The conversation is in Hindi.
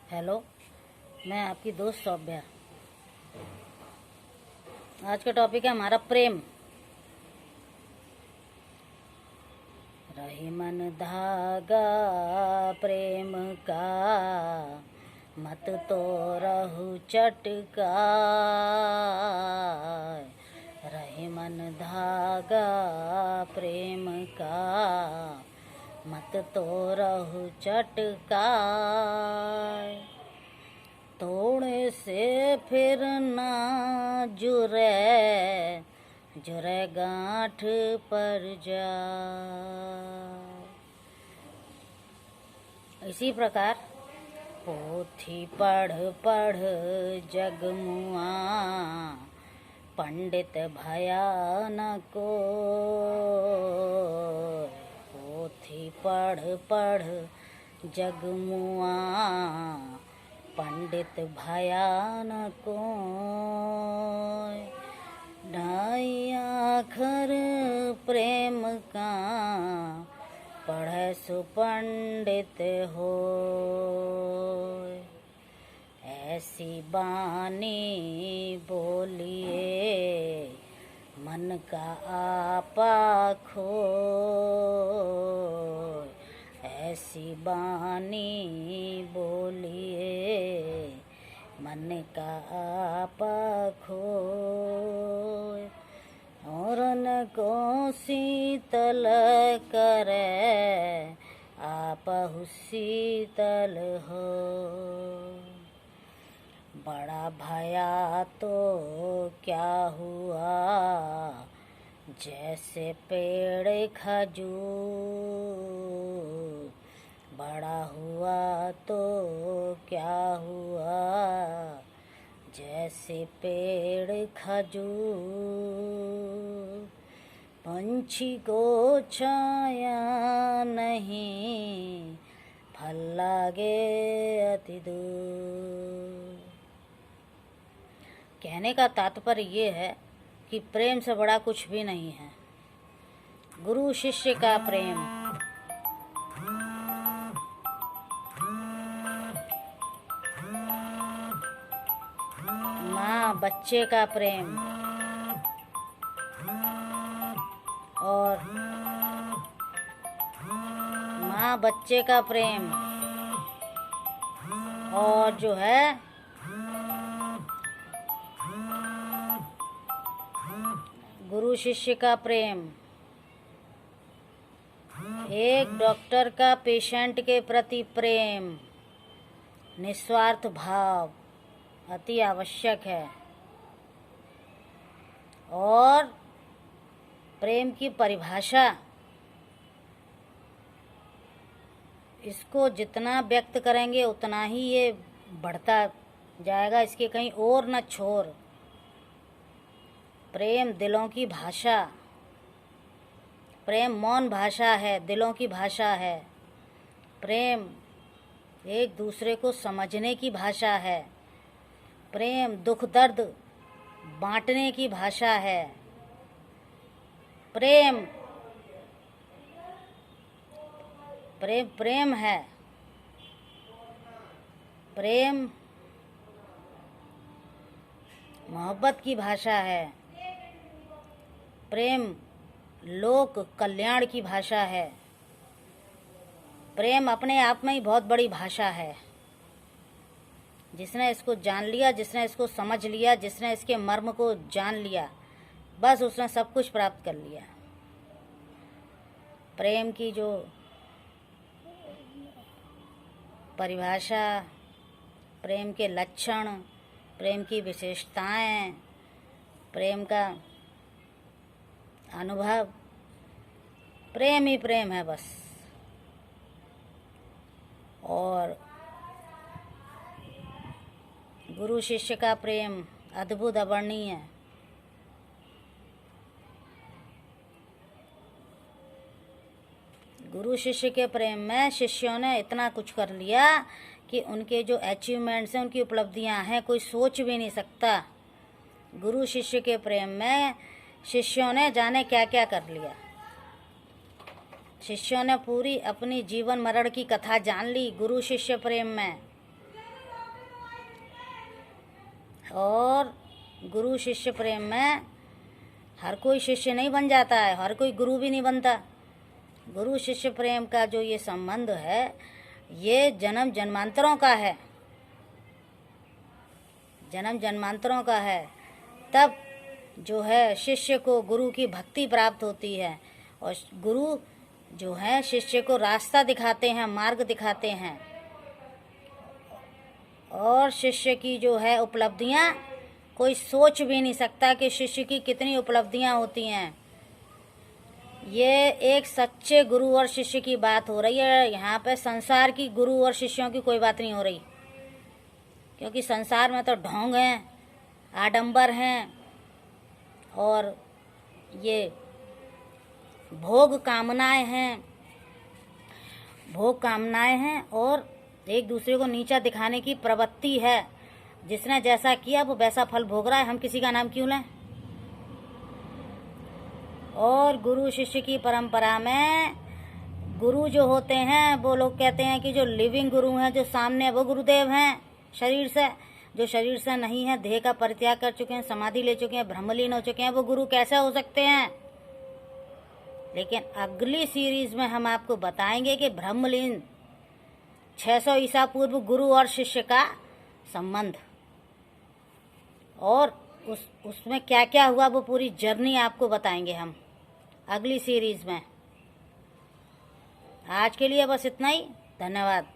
हेलो, मैं आपकी दोस्त सौम्या। आज का टॉपिक है हमारा प्रेम। रही मन धागा प्रेम का, मत तो रहु चटका। रही मन धागा प्रेम का, मत तो रहु चटका। तोड़े से फिर ना जुरे, जुरे गांठ पर जा। इसी प्रकार पोथी पढ़ पढ़ जगमुआ, पंडित भया न को। पोथी पढ़ पढ़ जगमुआ, पंडित भया न को। ढाई आखर प्रेम का, पढ़े सुपंडित हो। ऐसी बानी बोलिए, मन का आपा खो। ऐसी बानी बोलिए, मन का आपा खो। और न को शीतल करे, आपहु शीतल हो। बड़ा भया तो क्या हुआ, जैसे पेड़ खजूर। बड़ा हुआ तो क्या हुआ, जैसे पेड़ खजूर। पंछी को छाया नहीं, फल लागे अति दूर। कहने का तात्पर्य ये है कि प्रेम से बड़ा कुछ भी नहीं है। गुरु शिष्य का प्रेम, माँ बच्चे का प्रेम, और माँ बच्चे का प्रेम, और जो है गुरु शिष्य का प्रेम। एक डॉक्टर का पेशेंट के प्रति प्रेम, निस्वार्थ भाव अति आवश्यक है। और प्रेम की परिभाषा, इसको जितना व्यक्त करेंगे उतना ही ये बढ़ता जाएगा, इसके कहीं और न छोर। प्रेम दिलों की भाषा, प्रेम मौन भाषा है, दिलों की भाषा है। प्रेम एक दूसरे को समझने की भाषा है। प्रेम दुख दर्द बांटने की भाषा है। प्रेम प्रेम प्रेम है। प्रेम मोहब्बत की भाषा है। प्रेम लोक कल्याण की भाषा है। प्रेम अपने आप में ही बहुत बड़ी भाषा है। जिसने इसको जान लिया, जिसने इसको समझ लिया, जिसने इसके मर्म को जान लिया, बस उसने सब कुछ प्राप्त कर लिया। प्रेम की जो परिभाषा, प्रेम के लक्षण, प्रेम की विशेषताएं, प्रेम का अनुभव, प्रेम ही प्रेम है बस। और गुरु शिष्य का प्रेम अद्भुत अवर्णनीय है। गुरु शिष्य के प्रेम में शिष्यों ने इतना कुछ कर लिया कि उनके जो अचीवमेंट्स हैं, उनकी उपलब्धियां हैं, कोई सोच भी नहीं सकता। गुरु शिष्य के प्रेम में शिष्यों ने जाने क्या क्या कर लिया। शिष्यों ने पूरी अपनी जीवन मरण की कथा जान ली गुरु शिष्य प्रेम में। और गुरु शिष्य प्रेम में हर कोई शिष्य नहीं बन जाता है, हर कोई गुरु भी नहीं बनता। गुरु शिष्य प्रेम का जो ये संबंध है ये जन्म जन्मांतरों का है, जन्म जन्मांतरों का है। तब जो है शिष्य को गुरु की भक्ति प्राप्त होती है और गुरु जो है शिष्य को रास्ता दिखाते हैं, मार्ग दिखाते हैं। और शिष्य की जो है उपलब्धियां कोई सोच भी नहीं सकता कि शिष्य की कितनी उपलब्धियां होती हैं। ये एक सच्चे गुरु और शिष्य की बात हो रही है। यहाँ पे संसार की गुरु और शिष्यों की कोई बात नहीं हो रही, क्योंकि संसार में तो ढोंग हैं, आडंबर हैं और ये भोग कामनाएं हैं और एक दूसरे को नीचा दिखाने की प्रवृत्ति है। जिसने जैसा किया वो वैसा फल भोग रहा है, हम किसी का नाम क्यों लें। और गुरु शिष्य की परंपरा में गुरु जो होते हैं वो लोग कहते हैं कि जो लिविंग गुरु हैं, जो सामने वो गुरुदेव हैं शरीर से। जो शरीर से नहीं है, देह का परित्याग कर चुके हैं, समाधि ले चुके हैं, ब्रह्मलीन हो चुके हैं, वो गुरु कैसे हो सकते हैं। लेकिन अगली सीरीज में हम आपको बताएंगे कि ब्रह्मलीन 600 ईसा पूर्व गुरु और शिष्य का संबंध और उसमें क्या क्या हुआ, वो पूरी जर्नी आपको बताएंगे हम अगली सीरीज में। आज के लिए बस इतना ही। धन्यवाद।